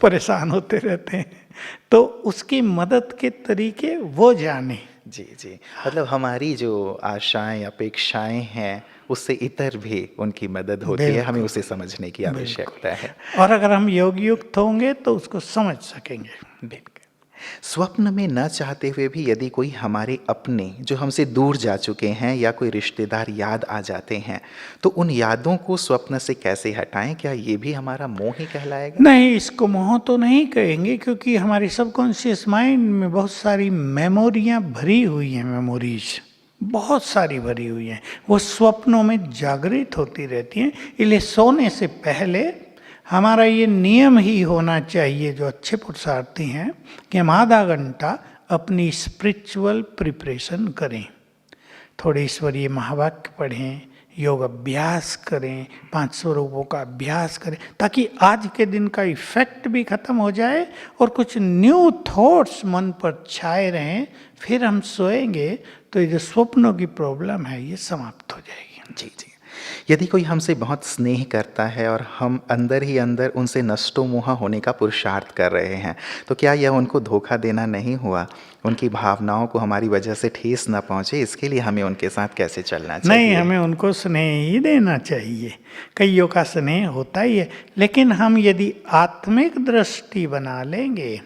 परेशान होते रहते हैं। तो उसकी मदद के तरीके वो जाने। जी जी, मतलब हमारी जो आशाएं अपेक्षाएं हैं उससे इतर भी उनकी मदद होती है, हमें उसे समझने की आवश्यकता है। और अगर हम योग युक्त होंगे तो उसको समझ सकेंगे। बिल्कुल। स्वप्न में न चाहते हुए भी यदि कोई हमारे अपने जो हमसे दूर जा चुके हैं या कोई रिश्तेदार याद आ जाते हैं, तो उन यादों को स्वप्न से कैसे हटाएं? क्या ये भी हमारा मोह ही कहलाएगा? नहीं, इसको मोह तो नहीं कहेंगे, क्योंकि हमारी सबकॉन्शियस माइंड में बहुत सारी मेमोरियां भरी हुई हैं, मेमोरीज बहुत सारी भरी हुई हैं, वो स्वप्नों में जागृत होती रहती हैं। इसलिए सोने से पहले हमारा ये नियम ही होना चाहिए, जो अच्छे पुरुषार्थी हैं, कि हम आधा घंटा अपनी स्पिरिचुअल प्रिपरेशन करें, थोड़े ईश्वरीय महावाक्य पढ़ें, योग अभ्यास करें, 5 स्वरूपों का अभ्यास करें, ताकि आज के दिन का इफेक्ट भी खत्म हो जाए और कुछ न्यू थॉट्स मन पर छाए रहें। फिर हम सोएंगे तो ये जो स्वप्नों की प्रॉब्लम है ये समाप्त हो जाएगी। जी जी। यदि कोई हमसे बहुत स्नेह करता है और हम अंदर ही अंदर उनसे नष्टो मोहा होने का पुरुषार्थ कर रहे हैं, तो क्या यह उनको धोखा देना नहीं हुआ? उनकी भावनाओं को हमारी वजह से ठेस न पहुंचे, इसके लिए हमें उनके साथ कैसे चलना चाहिए? नहीं, हमें उनको स्नेह ही देना चाहिए। कईयों का स्नेह होता ही है, लेकिन हम यदि आत्मिक दृष्टि बना लेंगे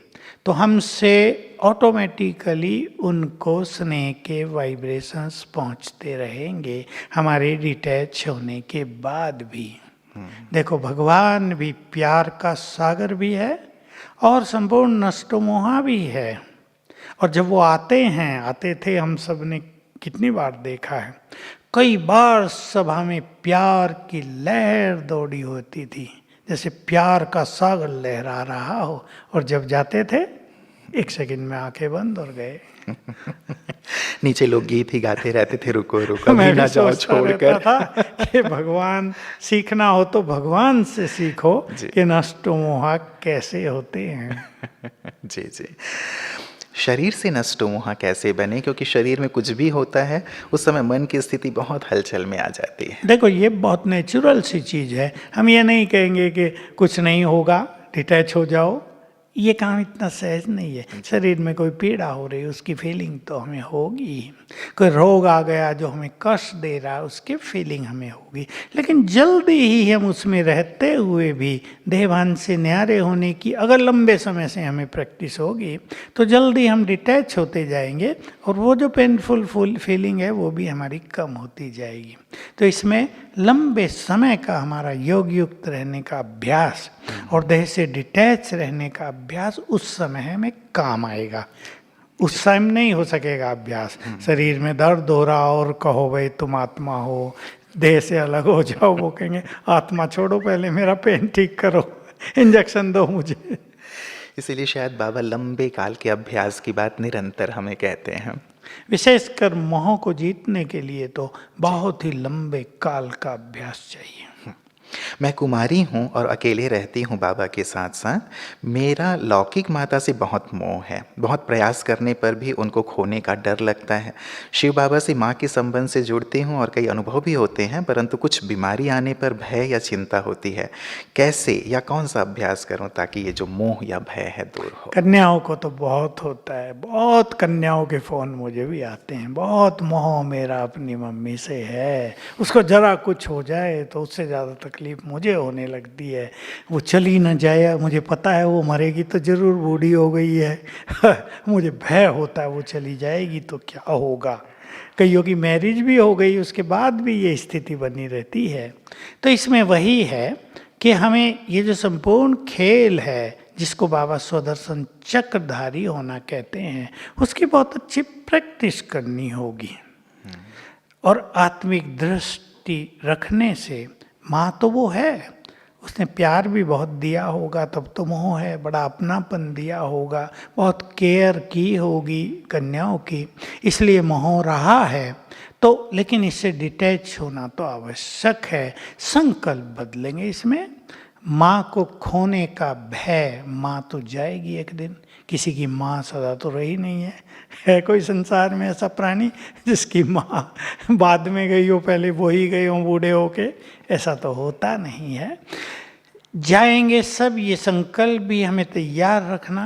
तो हमसे ऑटोमेटिकली उनको स्नेह के वाइब्रेशंस पहुंचते रहेंगे, हमारे डिटैच होने के बाद भी। देखो, भगवान भी प्यार का सागर भी है और संपूर्ण नष्टोमोहा भी है। और जब वो आते हैं, आते थे, हम सब ने कितनी बार देखा है, कई बार सभा में प्यार की लहर दौड़ी होती थी, जैसे प्यार का सागर लहरा रहा हो, और जब जाते थे 1 सेकंड में आंखें बंद और गए। नीचे लोग गीत ही गाते रहते थे, रुको रुको मैं ना भी जाओ सोचता छोड़कर। रहता था कि भगवान सीखना हो तो भगवान से सीखो कि नष्टो मोहा कैसे होते हैं। जी जी। शरीर से नष्टो मोहा कैसे बने? क्योंकि शरीर में कुछ भी होता है उस समय मन की स्थिति बहुत हलचल में आ जाती है। देखो, ये बहुत नेचुरल सी चीज़ है। हम ये नहीं कहेंगे कि कुछ नहीं होगा, डिटैच हो जाओ, ये काम इतना सहज नहीं है। शरीर में कोई पीड़ा हो रही है, उसकी फीलिंग तो हमें होगी। कोई रोग आ गया जो हमें कष्ट दे रहा है, उसकी फीलिंग हमें होगी। लेकिन जल्दी ही हम उसमें रहते हुए भी देहभान से न्यारे होने की अगर लंबे समय से हमें प्रैक्टिस होगी तो जल्दी हम डिटैच होते जाएंगे, और वो जो पेनफुल फीलिंग है वो भी हमारी कम होती जाएगी। तो इसमें लंबे समय का हमारा योग युक्त रहने का अभ्यास और देह से डिटैच रहने का अभ्यास उस समय में काम आएगा। उस समय नहीं हो सकेगा अभ्यास। शरीर में दर्द हो रहा और कहो भाई तुम आत्मा हो, देह से अलग हो जाओ, वो कहेंगे आत्मा छोड़ो, पहले मेरा पेन ठीक करो, इंजेक्शन दो मुझे। इसीलिए शायद बाबा लंबे काल के अभ्यास की बात निरंतर हमें कहते हैं। विशेषकर मोह को जीतने के लिए तो बहुत ही लंबे काल का अभ्यास चाहिए। मैं कुमारी हूँ और अकेले रहती हूँ बाबा के साथ साथ। मेरा लौकिक माता से बहुत मोह है, बहुत प्रयास करने पर भी उनको खोने का डर लगता है। शिव बाबा से माँ के संबंध से जुड़ती हूँ और कई अनुभव भी होते हैं, परंतु कुछ बीमारी आने पर भय या चिंता होती है। कैसे या कौन सा अभ्यास करूँ ताकि ये जो मोह या भय है दूर हो? कन्याओं को तो बहुत होता है, बहुत कन्याओं के फ़ोन मुझे भी आते हैं, बहुत मोह मेरा अपनी मम्मी से है, उसको ज़रा कुछ हो जाए तो उससे ज़्यादा तकलीफ़ मुझे होने लगती है। वो चली ना जाए, मुझे पता है वो मरेगी तो ज़रूर बूढ़ी हो गई है मुझे भय होता है वो चली जाएगी तो क्या होगा। कईयों की मैरिज भी हो गई, उसके बाद भी ये स्थिति बनी रहती है। तो इसमें वही है कि हमें ये जो संपूर्ण खेल है, जिसको बाबा स्वदर्शन चक्रधारी होना कहते हैं, उसकी बहुत अच्छी प्रैक्टिस करनी होगी। और आत्मिक दृष्टि रखने से, माँ तो वो है, उसने प्यार भी बहुत दिया होगा, तब तो मोह है, बड़ा अपनापन दिया होगा, बहुत केयर की होगी कन्याओं की, इसलिए मोह रहा है। तो लेकिन इससे डिटैच होना तो आवश्यक है। संकल्प बदलेंगे इसमें। माँ को खोने का भय, माँ तो जाएगी एक दिन, किसी की माँ सदा तो रही नहीं है कोई संसार में ऐसा प्राणी जिसकी माँ बाद में गई हो, पहले वो ही गए हो बूढ़े होके? ऐसा तो होता नहीं है। जाएंगे सब, ये संकल्प भी हमें तैयार रखना,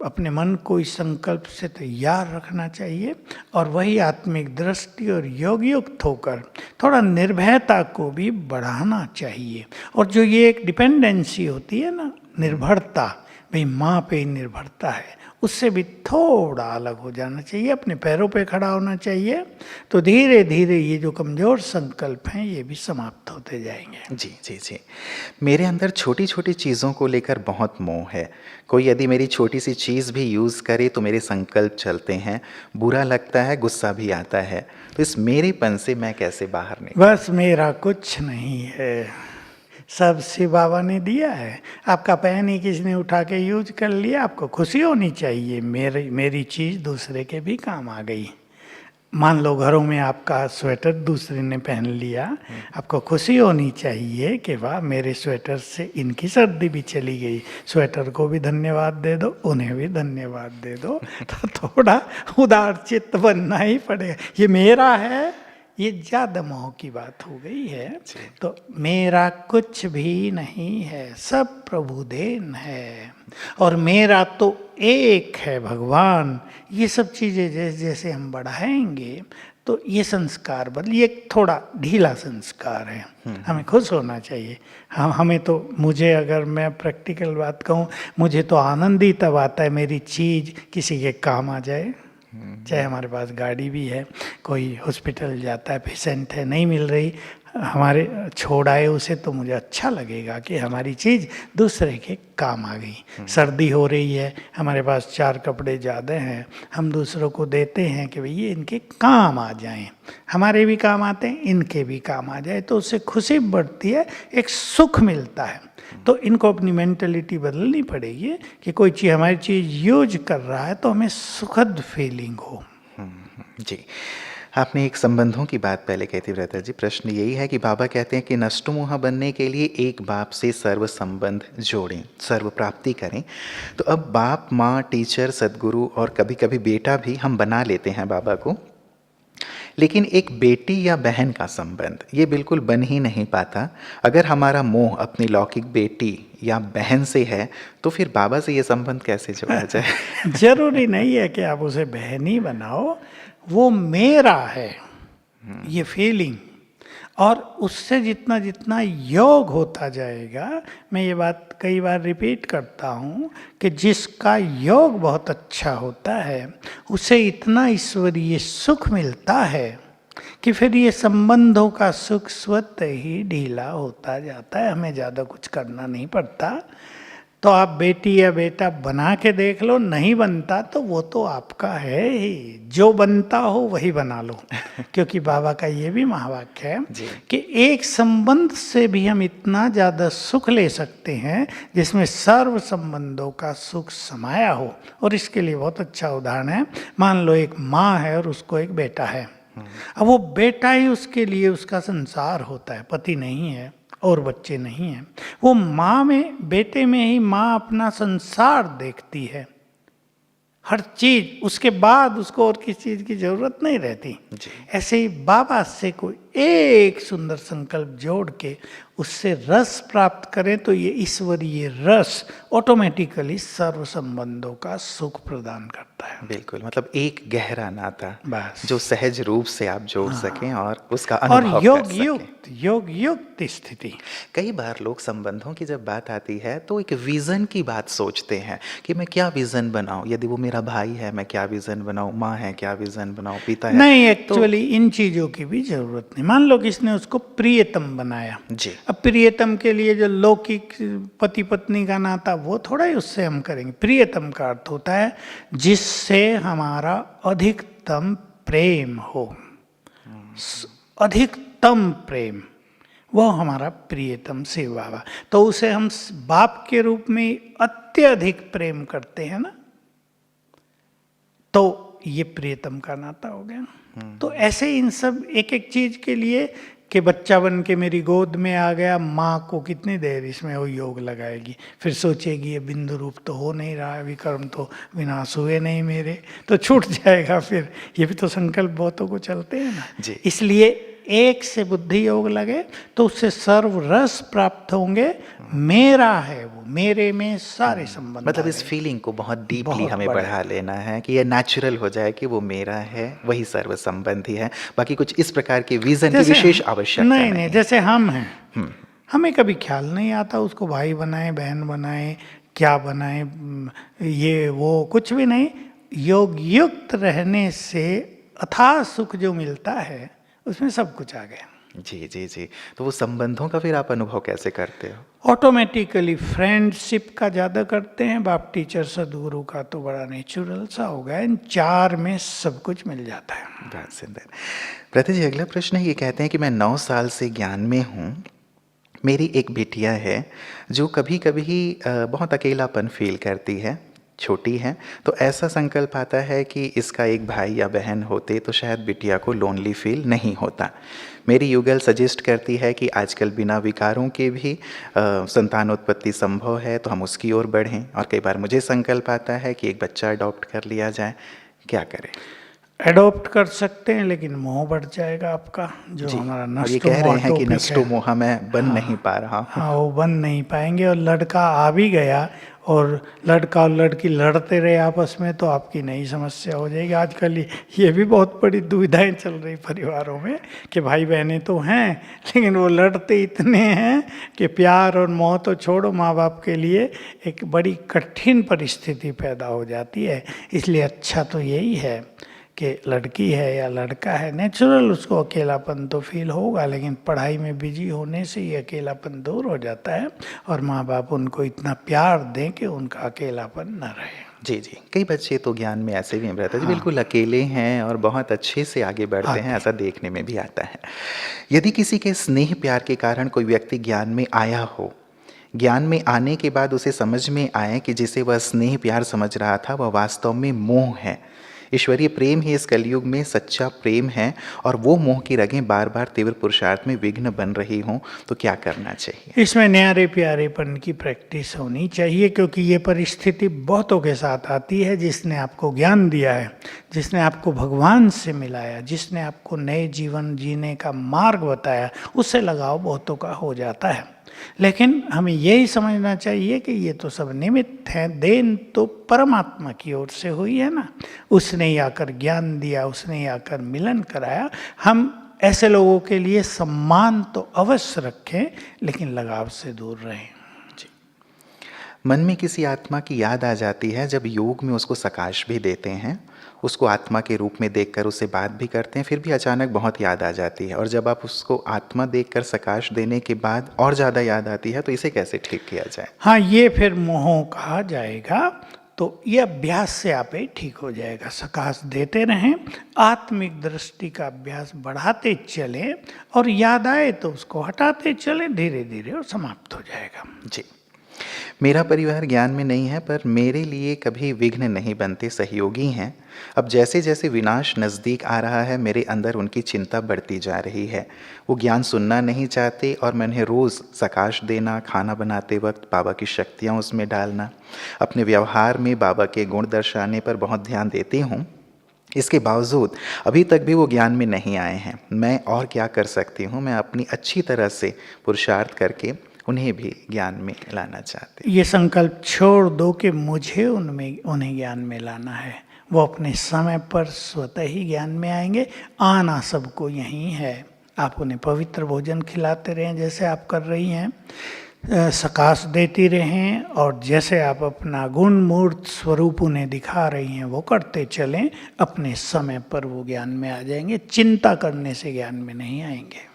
अपने मन को इस संकल्प से तैयार रखना चाहिए। और वही आत्मिक दृष्टि और योग युक्त होकर थोड़ा निर्भयता को भी बढ़ाना चाहिए। और जो ये एक डिपेंडेंसी होती है ना, निर्भरता, भाई माँ पे ही निर्भरता है, उससे भी थोड़ा अलग हो जाना चाहिए, अपने पैरों पे खड़ा होना चाहिए। तो धीरे धीरे ये जो कमज़ोर संकल्प हैं ये भी समाप्त होते जाएंगे। जी जी जी। मेरे अंदर छोटी छोटी चीज़ों को लेकर बहुत मोह है। कोई यदि मेरी छोटी सी चीज़ भी यूज़ करे तो मेरे संकल्प चलते हैं, बुरा लगता है, गुस्सा भी आता है। तो इस मेरेपन से मैं कैसे बाहर निकलूं? बस मेरा कुछ नहीं है, सब शिव बाबा ने दिया है। आपका पेन ही किसी ने उठा के यूज कर लिया, आपको खुशी होनी चाहिए, मेरी चीज़ दूसरे के भी काम आ गई। मान लो घरों में आपका स्वेटर दूसरे ने पहन लिया, आपको खुशी होनी चाहिए कि वाह मेरे स्वेटर से इनकी सर्दी भी चली गई। स्वेटर को भी धन्यवाद दे दो, उन्हें भी धन्यवाद दे दो। तो थोड़ा उदार चित्त बनना ही पड़ेगा। ये मेरा है, ये ज़्यादा मोह की बात हो गई है। तो मेरा कुछ भी नहीं है, सब प्रभु देन है, और मेरा तो एक है भगवान। ये सब चीज़ें जैसे जैसे हम बढ़ाएंगे तो ये संस्कार बदल, ये थोड़ा ढीला संस्कार है, हमें खुश होना चाहिए। हमें तो, मुझे अगर मैं प्रैक्टिकल बात कहूँ, मुझे तो आनंद ही तब आता है मेरी चीज़ किसी के काम आ जाए। चाहे हमारे पास गाड़ी भी है, कोई हॉस्पिटल जाता है, पेशेंट है, नहीं मिल रही, हमारे छोड़ आए उसे, तो मुझे अच्छा लगेगा कि हमारी चीज़ दूसरे के काम आ गई। सर्दी हो रही है, हमारे पास 4 कपड़े ज़्यादा हैं, हम दूसरों को देते हैं कि भाई ये इनके काम आ जाएं, हमारे भी काम आते हैं, इनके भी काम आ जाए, तो उससे खुशी बढ़ती है, एक सुख मिलता है। तो इनको अपनी मेंटलिटी बदलनी पड़ेगी कि कोई चीज़, हमारी चीज़ यूज कर रहा है तो हमें सुखद फीलिंग हो। जी, आपने एक संबंधों की बात पहले कहती रहता जी। प्रश्न यही है कि बाबा कहते हैं कि नष्टमोह बनने के लिए एक बाप से सर्व संबंध जोड़ें, सर्व प्राप्ति करें। तो अब बाप, माँ, टीचर, सदगुरु और कभी कभी बेटा भी हम बना लेते हैं बाबा को, लेकिन एक बेटी या बहन का संबंध ये बिल्कुल बन ही नहीं पाता। अगर हमारा मोह अपनी लौकिक बेटी या बहन से है तो फिर बाबा से ये संबंध कैसे जोड़ा जाए? जरूरी नहीं है कि आप उसे बहन ही बनाओ, वो मेरा है ये फीलिंग, और उससे जितना जितना योग होता जाएगा, मैं ये बात कई बार रिपीट करता हूँ कि जिसका योग बहुत अच्छा होता है उसे इतना ईश्वरीय सुख मिलता है कि फिर ये संबंधों का सुख स्वतः ही ढीला होता जाता है, हमें ज़्यादा कुछ करना नहीं पड़ता। तो आप बेटी या बेटा बना के देख लो, नहीं बनता तो वो तो आपका है ही, जो बनता हो वही बना लो। क्योंकि बाबा का ये भी महावाक्य है जी। कि एक संबंध से भी हम इतना ज़्यादा सुख ले सकते हैं जिसमें सर्व संबंधों का सुख समाया हो। और इसके लिए बहुत अच्छा उदाहरण है, मान लो एक माँ है और उसको एक बेटा है। अब वो बेटा ही उसके लिए उसका संसार होता है, पति नहीं है और बच्चे नहीं हैं। वो माँ में, बेटे में ही माँ अपना संसार देखती है, हर चीज, उसके बाद उसको और किसी चीज की जरूरत नहीं रहती। जी। ऐसे ही बाबा से कोई एक सुंदर संकल्प जोड़ के उससे रस प्राप्त करें तो ये ईश्वरीय रस ऑटोमेटिकली सर्व संबंधों का सुख प्रदान करता है। बिल्कुल, मतलब एक गहरा नाता बस। जो सहज रूप से आप जोड़ सकें और उसका और अनुभव कर योग सकें। युक्त स्थिति। कई बार लोग संबंधों की जब बात आती है तो एक विजन की बात सोचते हैं कि मैं क्या विजन बनाऊं, यदि वो मेरा भाई है मैं क्या विजन बनाऊं, माँ है क्या विजन बनाऊं, पिता है। नहीं, तो एक्चुअली इन चीजों की भी जरूरत नहीं। मान लो किसने उसको प्रियतम बनाया, जी। अब प्रियतम के लिए जो लौकिक पति पत्नी का नाता वो थोड़ा ही उससे हम करेंगे। प्रियतम का अर्थ होता है जिससे हमारा अधिकतम प्रेम हो, अधिकतम प्रेम, वो हमारा प्रियतम शिव बाबा। तो उसे हम बाप के रूप में अत्यधिक प्रेम करते हैं ना, तो ये प्रियतम का नाता हो गया। तो ऐसे इन सब एक एक चीज के लिए कि बच्चा बन के मेरी गोद में आ गया, माँ को कितनी देर इसमें वो योग लगाएगी, फिर सोचेगी ये बिंदु रूप तो हो नहीं रहा है, विकर्म तो विनाश हुए नहीं मेरे, तो छूट जाएगा। फिर ये भी तो संकल्प बहुतों को चलते हैं ना जी। इसलिए एक से बुद्धि योग लगे तो उससे सर्व रस प्राप्त होंगे। मेरा है वो, मेरे में सारे संबंध। मतलब इस फीलिंग को बहुत डीपली बहुत हमें बड़ा। बढ़ा लेना है कि ये नेचुरल हो जाए कि वो मेरा है, वही सर्व संबंधी है, बाकी कुछ इस प्रकार के विजन की विशेष आवश्यकता नहीं, नहीं। जैसे हम हैं, हमें कभी ख्याल नहीं आता उसको भाई बनाए, बहन बनाए, क्या बनाए, ये वो कुछ भी नहीं। योग युक्त रहने से अथाह सुख जो मिलता है उसमें सब कुछ आ गया। जी जी जी। तो वो संबंधों का फिर आप अनुभव कैसे करते हो? ऑटोमेटिकली फ्रेंडशिप का ज़्यादा करते हैं, बाप टीचर सदगुरु का तो बड़ा नेचुरल सा हो गया। इन चार में सब कुछ मिल जाता है। बहुत सुंदर। प्रति जी, अगला प्रश्न ये कहते हैं कि मैं 9 साल से ज्ञान में हूँ। मेरी एक बिटिया है जो कभी कभी बहुत अकेलापन फील करती है, छोटी है, तो ऐसा संकल्प आता है कि इसका एक भाई या बहन होते तो शायद बिटिया को लोनली फील नहीं होता। मेरी युगल सजेस्ट करती है कि आजकल बिना विकारों के भी संतानोत्पत्ति संभव है, तो हम उसकी ओर बढ़ें। और कई बार मुझे संकल्प आता है कि एक बच्चा अडॉप्ट कर लिया जाए, क्या करें? एडॉप्ट कर सकते हैं लेकिन मोह बढ़ जाएगा आपका, जो जी। हमारा और ये नष्टो कह रहे हैं कि टॉपिक नष्टो है। मोह मैं बन नहीं पा रहा हूँ। हाँ, वो बन नहीं पाएंगे। और लड़का आ भी गया और लड़का और लड़की लड़ते रहे आपस में तो आपकी नई समस्या हो जाएगी। आजकल ये भी बहुत बड़ी दुविधाएं चल रही परिवारों में कि भाई बहनें तो हैं लेकिन वो लड़ते इतने हैं कि प्यार और मोह तो छोड़ो, माँ बाप के लिए एक बड़ी कठिन परिस्थिति पैदा हो जाती है। इसलिए अच्छा तो यही है कि लड़की है या लड़का है, नेचुरल उसको अकेलापन तो फील होगा, लेकिन पढ़ाई में बिजी होने से ये अकेलापन दूर हो जाता है और माँ बाप उनको इतना प्यार दें कि उनका अकेलापन न रहे। जी जी। कई बच्चे तो ज्ञान में ऐसे भी रहते हैं जो बिल्कुल अकेले हैं और बहुत अच्छे से आगे बढ़ते हैं, ऐसा देखने में भी आता है। यदि किसी के स्नेह प्यार के कारण कोई व्यक्ति ज्ञान में आया हो, ज्ञान में आने के बाद उसे समझ में आए कि जिसे वह स्नेह प्यार समझ रहा था वह वास्तव में मोह है, ईश्वरीय प्रेम ही इस कलयुग में सच्चा प्रेम है, और वो मोह की रगें बार बार तीव्र पुरुषार्थ में विघ्न बन रही हों, तो क्या करना चाहिए? इसमें न्यारे प्यारेपन की प्रैक्टिस होनी चाहिए, क्योंकि ये परिस्थिति बहुतों के साथ आती है। जिसने आपको ज्ञान दिया है, जिसने आपको भगवान से मिलाया, जिसने आपको नए जीवन जीने का मार्ग बताया, उससे लगाव बहुतों का हो जाता है। लेकिन हमें यही समझना चाहिए कि ये तो सब निमित्त हैं, देन तो परमात्मा की ओर से हुई है ना। उसने ही आकर ज्ञान दिया, उसने ही आकर मिलन कराया। हम ऐसे लोगों के लिए सम्मान तो अवश्य रखें लेकिन लगाव से दूर रहें। मन में किसी आत्मा की याद आ जाती है, जब योग में उसको सकाश भी देते हैं, उसको आत्मा के रूप में देखकर उससे बात भी करते हैं, फिर भी अचानक बहुत याद आ जाती है, और जब आप उसको आत्मा देखकर सकाश देने के बाद और ज़्यादा याद आती है, तो इसे कैसे ठीक किया जाए? हाँ, ये फिर मोह कहा जाएगा। तो ये अभ्यास से आप ही ठीक हो जाएगा। सकाश देते रहें, आत्मिक दृष्टि का अभ्यास बढ़ाते चलें, और याद आए तो उसको हटाते चलें, धीरे धीरे वो समाप्त हो जाएगा। जी। मेरा परिवार ज्ञान में नहीं है, पर मेरे लिए कभी विघ्न नहीं बनते, सहयोगी हैं। अब जैसे जैसे विनाश नज़दीक आ रहा है, मेरे अंदर उनकी चिंता बढ़ती जा रही है। वो ज्ञान सुनना नहीं चाहते, और मैं उन्हें रोज़ सकाश देना, खाना बनाते वक्त बाबा की शक्तियाँ उसमें डालना, अपने व्यवहार में बाबा के गुण दर्शाने पर बहुत ध्यान देती हूँ। इसके बावजूद अभी तक भी वो ज्ञान में नहीं आए हैं। मैं और क्या कर सकती हूँ? मैं अपनी अच्छी तरह से पुरुषार्थ करके उन्हें भी ज्ञान में लाना चाहते हैं। ये संकल्प छोड़ दो कि मुझे उन्हें ज्ञान में लाना है। वो अपने समय पर स्वतः ही ज्ञान में आएंगे। आना सबको यहीं है। आप उन्हें पवित्र भोजन खिलाते रहें जैसे आप कर रही हैं, सकाश देती रहें, और जैसे आप अपना गुण मूर्त स्वरूप उन्हें दिखा रही हैं वो करते चलें। अपने समय पर वो ज्ञान में आ जाएंगे। चिंता करने से ज्ञान में नहीं आएंगे।